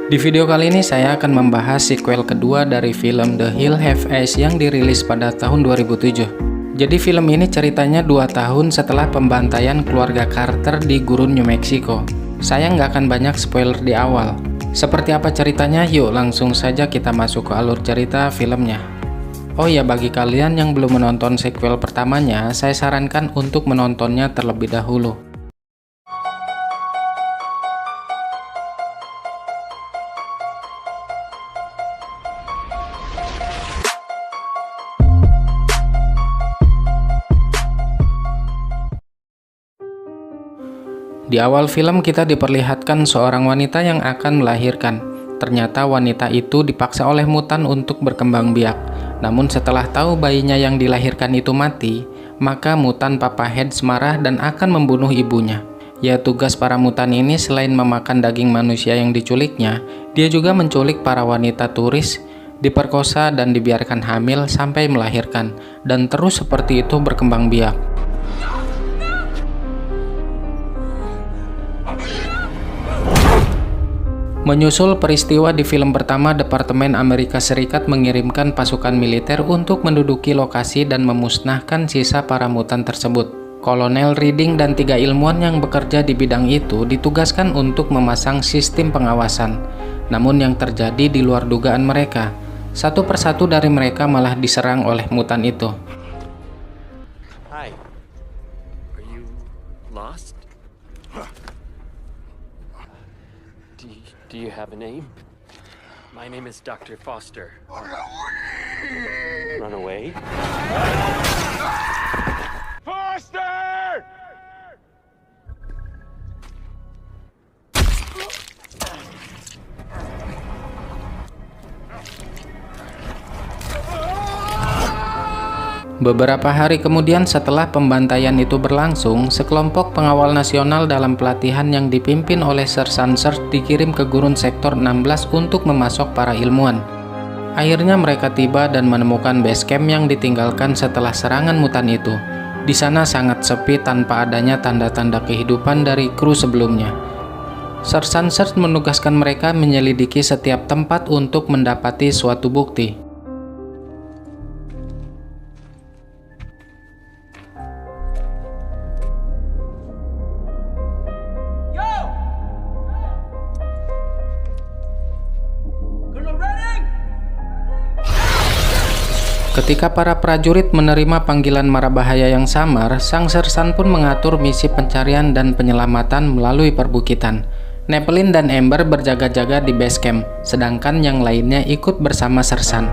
Di video kali ini saya akan membahas sequel kedua dari film The Hill Have Eyes yang dirilis pada tahun 2007. Jadi film ini ceritanya 2 tahun setelah pembantaian keluarga Carter di gurun New Mexico. Saya nggak akan banyak spoiler di awal. Seperti apa ceritanya? Yuk langsung saja kita masuk ke alur cerita filmnya. Oh ya, bagi kalian yang belum menonton sequel pertamanya, saya sarankan untuk menontonnya terlebih dahulu. Di awal film kita diperlihatkan seorang wanita yang akan melahirkan. Ternyata wanita itu dipaksa oleh mutan untuk berkembang biak. Namun setelah tahu bayinya yang dilahirkan itu mati, maka mutan Papa Heads marah dan akan membunuh ibunya. Ya, tugas para mutan ini selain memakan daging manusia yang diculiknya, dia juga menculik para wanita turis, diperkosa dan dibiarkan hamil sampai melahirkan, dan terus seperti itu berkembang biak. Menyusul peristiwa di film pertama, Departemen Amerika Serikat mengirimkan pasukan militer untuk menduduki lokasi dan memusnahkan sisa para mutan tersebut. Kolonel Reading dan 3 ilmuwan yang bekerja di bidang itu ditugaskan untuk memasang sistem pengawasan. Namun yang terjadi di luar dugaan mereka. Satu persatu dari mereka malah diserang oleh mutan itu. Hi. Are you lost? Do you have a name? My name is Dr. Foster. Run away? Foster! Beberapa hari kemudian setelah pembantaian itu berlangsung, sekelompok pengawal nasional dalam pelatihan yang dipimpin oleh Sir Sansers dikirim ke gurun sektor 16 untuk memasok para ilmuwan. Akhirnya mereka tiba dan menemukan base camp yang ditinggalkan setelah serangan mutan itu. Di sana sangat sepi tanpa adanya tanda-tanda kehidupan dari kru sebelumnya. Sir Sansers menugaskan mereka menyelidiki setiap tempat untuk mendapati suatu bukti. Ketika para prajurit menerima panggilan mara bahaya yang samar, sang sersan pun mengatur misi pencarian dan penyelamatan melalui perbukitan. Nepelin dan Amber berjaga-jaga di base camp, sedangkan yang lainnya ikut bersama sersan.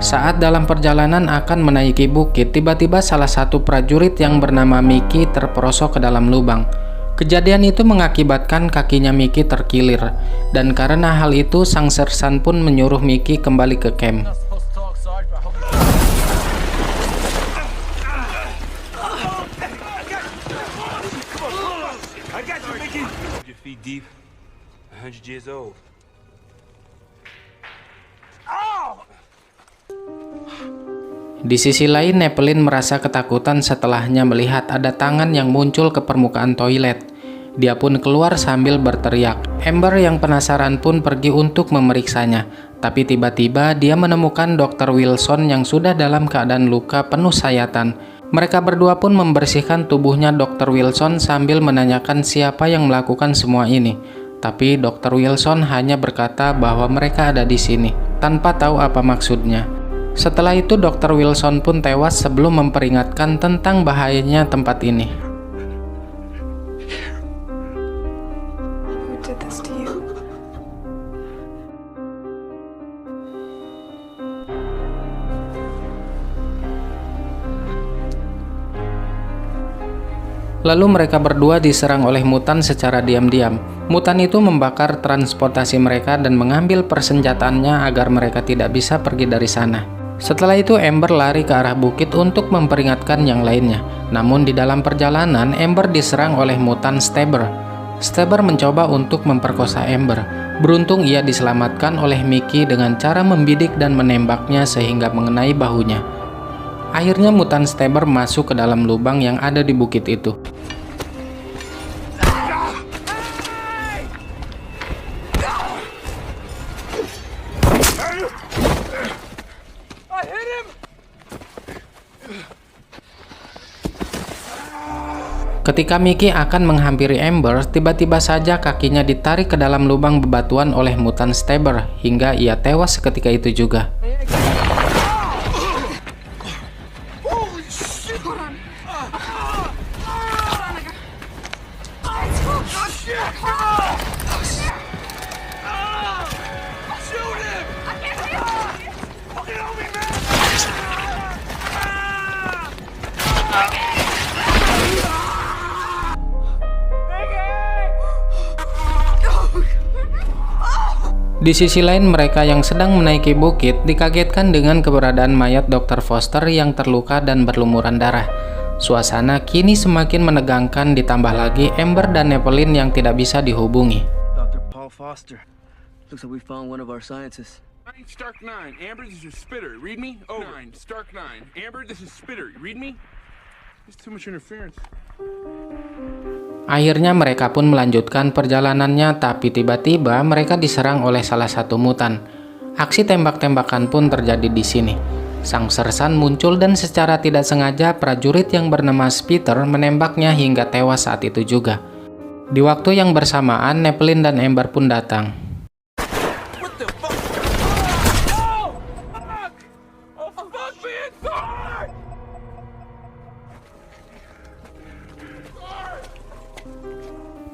Saat dalam perjalanan akan menaiki bukit, tiba-tiba salah satu prajurit yang bernama Mickey terperosok ke dalam lubang. Kejadian itu mengakibatkan kakinya Mickey terkilir, dan karena hal itu sang sersan pun menyuruh Mickey kembali ke camp. Deep, 100 years old. Di sisi lain, Nepelin merasa ketakutan setelahnya melihat ada tangan yang muncul ke permukaan toilet. Dia pun keluar sambil berteriak. Amber yang penasaran pun pergi untuk memeriksanya. Tapi tiba-tiba dia menemukan Dr. Wilson yang sudah dalam keadaan luka penuh sayatan. Mereka berdua pun membersihkan tubuhnya Dr. Wilson sambil menanyakan siapa yang melakukan semua ini. Tapi Dr. Wilson hanya berkata bahwa mereka ada di sini, tanpa tahu apa maksudnya. Setelah itu Dr. Wilson pun tewas sebelum memperingatkan tentang bahayanya tempat ini. Who did this to you? Lalu mereka berdua diserang oleh mutan secara diam-diam. Mutan itu membakar transportasi mereka dan mengambil persenjataannya agar mereka tidak bisa pergi dari sana. Setelah itu Amber lari ke arah bukit untuk memperingatkan yang lainnya. Namun di dalam perjalanan Amber diserang oleh mutan Stabber. Stabber mencoba untuk memperkosa Amber. Beruntung ia diselamatkan oleh Mickey dengan cara membidik dan menembaknya sehingga mengenai bahunya. Akhirnya mutan Stabber masuk ke dalam lubang yang ada di bukit itu. Ketika Mickey akan menghampiri Amber, tiba-tiba saja kakinya ditarik ke dalam lubang bebatuan oleh mutan Stabber hingga ia tewas seketika itu juga. Di sisi lain, mereka yang sedang menaiki bukit dikagetkan dengan keberadaan mayat Dr. Foster yang terluka dan berlumuran darah. Suasana kini semakin menegangkan, ditambah lagi Amber dan Evelyn yang tidak bisa dihubungi. Dr. Paul Foster. Looks like we found one of our scientists. Stark 9. Amber, this is Spitter. Read me? Oh, 9. Stark 9. Amber, this is Spitter. Read me? There's too much interference. Akhirnya mereka pun melanjutkan perjalanannya, tapi tiba-tiba mereka diserang oleh salah satu mutan. Aksi tembak-tembakan pun terjadi di sini. Sang sersan muncul dan secara tidak sengaja prajurit yang bernama Spitter menembaknya hingga tewas saat itu juga. Di waktu yang bersamaan, Evelyn dan Amber pun datang.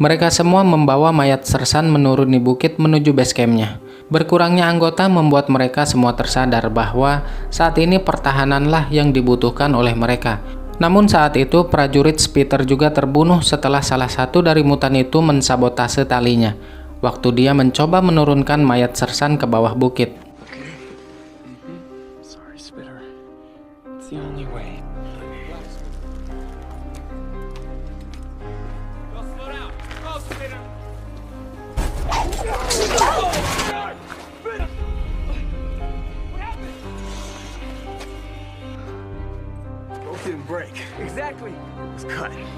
Mereka semua membawa mayat sersan menuruni bukit menuju base camp-nya. Berkurangnya anggota membuat mereka semua tersadar bahwa saat ini pertahananlah yang dibutuhkan oleh mereka. Namun saat itu prajurit Spitter juga terbunuh setelah salah satu dari mutan itu mensabotase talinya, waktu dia mencoba menurunkan mayat sersan ke bawah bukit. Sorry, Spitter. It's the only way.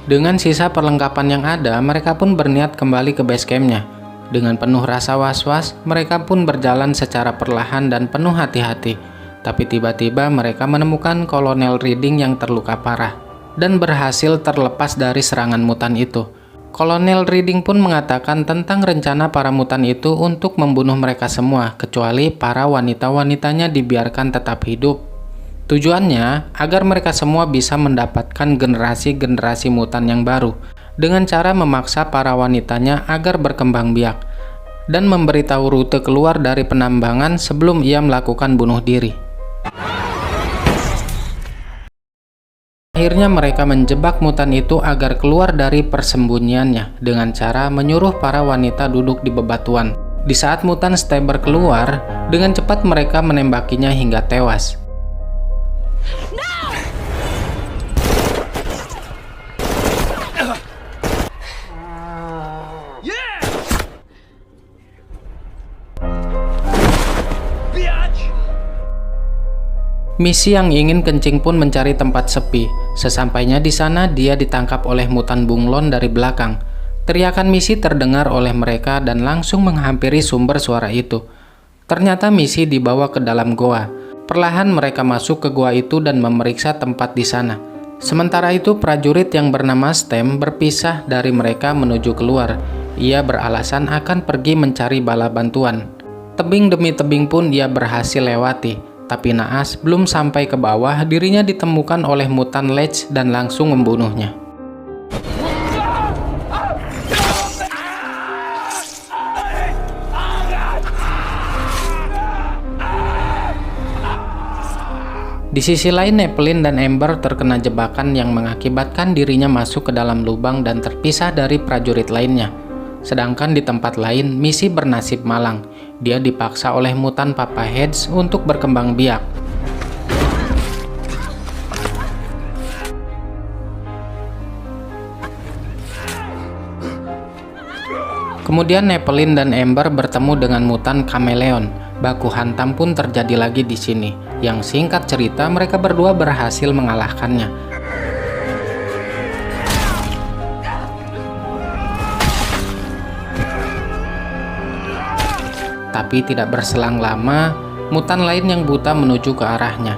Dengan sisa perlengkapan yang ada, mereka pun berniat kembali ke base camp-nya. Dengan penuh rasa was-was, mereka pun berjalan secara perlahan dan penuh hati-hati. Tapi tiba-tiba mereka menemukan Kolonel Reading yang terluka parah dan berhasil terlepas dari serangan mutan itu. Kolonel Reading pun mengatakan tentang rencana para mutan itu untuk membunuh mereka semua, kecuali para wanita-wanitanya dibiarkan tetap hidup. Tujuannya agar mereka semua bisa mendapatkan generasi-generasi mutan yang baru dengan cara memaksa para wanitanya agar berkembang biak dan memberitahu rute keluar dari penambangan sebelum ia melakukan bunuh diri. Akhirnya mereka menjebak mutan itu agar keluar dari persembunyiannya dengan cara menyuruh para wanita duduk di bebatuan. Di saat mutan Stabber keluar, dengan cepat mereka menembakinya hingga tewas. Missy yang ingin kencing pun mencari tempat sepi. Sesampainya di sana, dia ditangkap oleh mutan bunglon dari belakang. Teriakan Missy terdengar oleh mereka dan langsung menghampiri sumber suara itu. Ternyata Missy dibawa ke dalam goa. Perlahan mereka masuk ke goa itu dan memeriksa tempat di sana. Sementara itu, prajurit yang bernama Stem berpisah dari mereka menuju keluar. Ia beralasan akan pergi mencari bala bantuan. Tebing demi tebing pun ia berhasil lewati. Tapi naas, belum sampai ke bawah, dirinya ditemukan oleh mutan Ledge dan langsung membunuhnya. Di sisi lain, Evelyn dan Amber terkena jebakan yang mengakibatkan dirinya masuk ke dalam lubang dan terpisah dari prajurit lainnya. Sedangkan di tempat lain, Missy bernasib malang. Dia dipaksa oleh mutan Papa Heads untuk berkembang biak. Kemudian Evelyn dan Amber bertemu dengan mutan Chameleon. Baku hantam pun terjadi lagi di sini. Yang singkat cerita, mereka berdua berhasil mengalahkannya. Tapi tidak berselang lama, mutan lain yang buta menuju ke arahnya.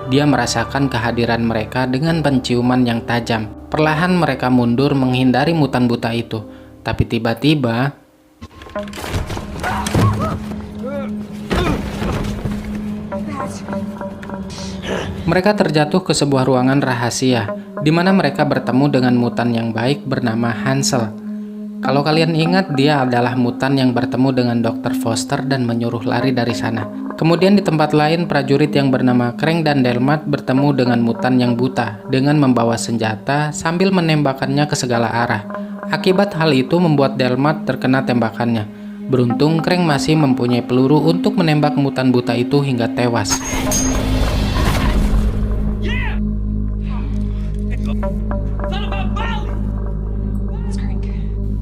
Dia merasakan kehadiran mereka dengan penciuman yang tajam. Perlahan mereka mundur menghindari mutan buta itu. Tapi tiba-tiba mereka terjatuh ke sebuah ruangan rahasia, di mana mereka bertemu dengan mutan yang baik bernama Hansel. Kalau kalian ingat, dia adalah mutan yang bertemu dengan Dr. Foster dan menyuruh lari dari sana. Kemudian di tempat lain, prajurit yang bernama Krang dan Delmart bertemu dengan mutan yang buta dengan membawa senjata sambil menembakkannya ke segala arah. Akibat hal itu membuat Delmart terkena tembakannya. Beruntung Krang masih mempunyai peluru untuk menembak mutan buta itu hingga tewas.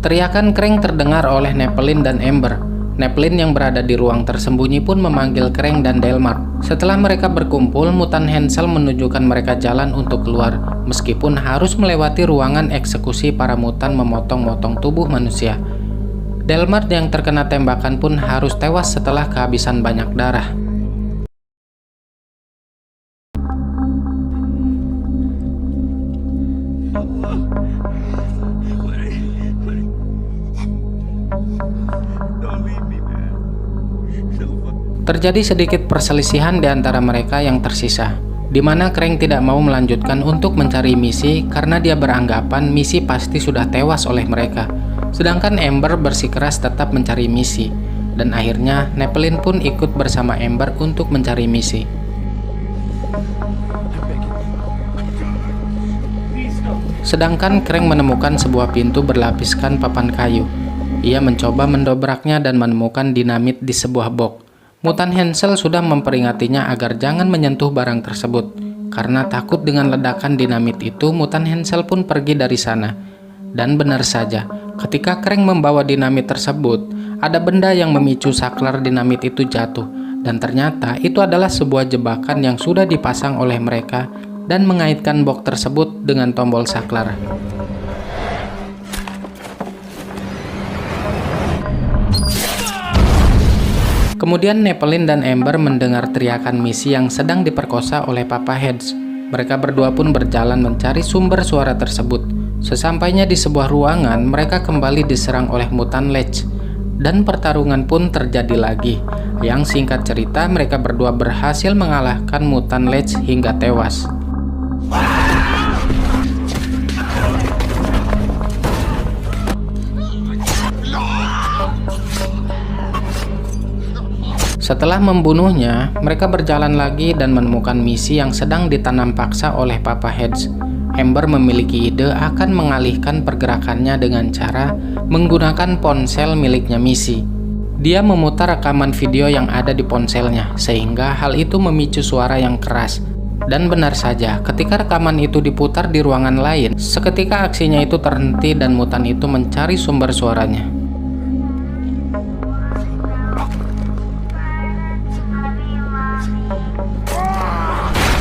Teriakan Krang terdengar oleh Nepelin dan Amber. Nepelin yang berada di ruang tersembunyi pun memanggil Krang dan Delmart. Setelah mereka berkumpul, mutan Hansel menunjukkan mereka jalan untuk keluar, meskipun harus melewati ruangan eksekusi para mutan memotong-motong tubuh manusia. Delmart yang terkena tembakan pun harus tewas setelah kehabisan banyak darah. Terjadi sedikit perselisihan di antara mereka yang tersisa, di mana Krang tidak mau melanjutkan untuk mencari misi karena dia beranggapan misi pasti sudah tewas oleh mereka. Sedangkan Amber bersikeras tetap mencari misi, dan akhirnya Nepelin pun ikut bersama Amber untuk mencari misi. Sedangkan Krang menemukan sebuah pintu berlapiskan papan kayu. Ia mencoba mendobraknya dan menemukan dinamit di sebuah box. Mutan Hansel sudah memperingatinya agar jangan menyentuh barang tersebut. Karena takut dengan ledakan dinamit itu, mutan Hansel pun pergi dari sana. Dan benar saja, ketika Krang membawa dinamit tersebut, ada benda yang memicu saklar dinamit itu jatuh. Dan ternyata itu adalah sebuah jebakan yang sudah dipasang oleh mereka dan mengaitkan box tersebut dengan tombol saklar. Kemudian Nepelin dan Amber mendengar teriakan misi yang sedang diperkosa oleh Papa Heads. Mereka berdua pun berjalan mencari sumber suara tersebut. Sesampainya di sebuah ruangan, mereka kembali diserang oleh mutan Ledge. Dan pertarungan pun terjadi lagi. Yang singkat cerita, mereka berdua berhasil mengalahkan mutan Ledge hingga tewas. Setelah membunuhnya, mereka berjalan lagi dan menemukan misi yang sedang ditanam paksa oleh Papa Heads. Amber memiliki ide akan mengalihkan pergerakannya dengan cara menggunakan ponsel miliknya misi. Dia memutar rekaman video yang ada di ponselnya, sehingga hal itu memicu suara yang keras. Dan benar saja, ketika rekaman itu diputar di ruangan lain, seketika aksinya itu terhenti dan mutan itu mencari sumber suaranya.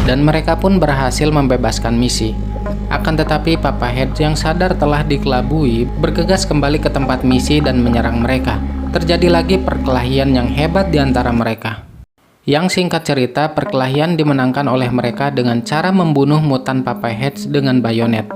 Dan mereka pun berhasil membebaskan misi. Akan tetapi Papa Heads yang sadar telah dikelabui bergegas kembali ke tempat misi dan menyerang mereka. Terjadi lagi perkelahian yang hebat di antara mereka. Yang singkat cerita, perkelahian dimenangkan oleh mereka dengan cara membunuh mutan Papa Heads dengan bayonet.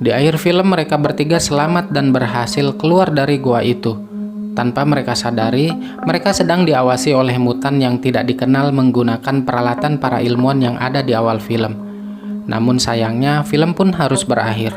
Di akhir film, mereka bertiga selamat dan berhasil keluar dari gua itu. Tanpa mereka sadari, mereka sedang diawasi oleh mutan yang tidak dikenal menggunakan peralatan para ilmuwan yang ada di awal film. Namun sayangnya, film pun harus berakhir.